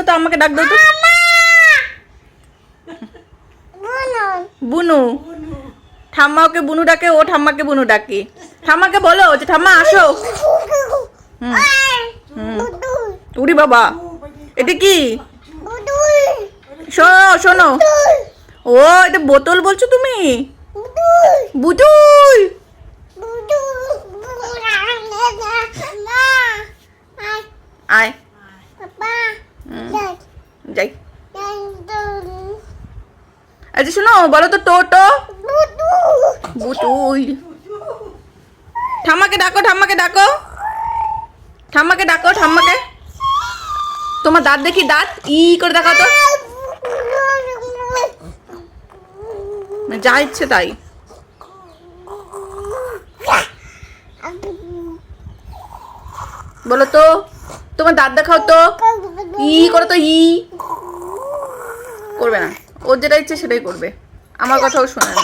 দাও তো, আমাকে ডাক দাও তো। বুনু। ঠাম্মা ওকে বুনু ডাকে, ও ঠাম্মাকে বুনু ডাকে। ঠাম্মাকে বলো যে ঠাম্মা আসো। উড়ি বাবা, এটা কি? শোনো শোনো, ও এটা বোতল বলছো তুমি? বুতুই। আয় যাই। আচ্ছা শোনো, বলো তো টোটো। বুতুই। ঠাম্মাকে ডাকো, ঠাম্মাকে ডাকো, ঠাম্মাকে ডাকো, ঠাম্মাকে। তোমার দাঁত দেখি, দাঁত ই করে দেখাও তো। যা ইচ্ছে তাই। বলো তো, তোমার দাঁত দেখাও তো। ই করো তো, ই করবে না, ওর যেটা ইচ্ছে সেটাই করবে, আমার কথাও শোনে না।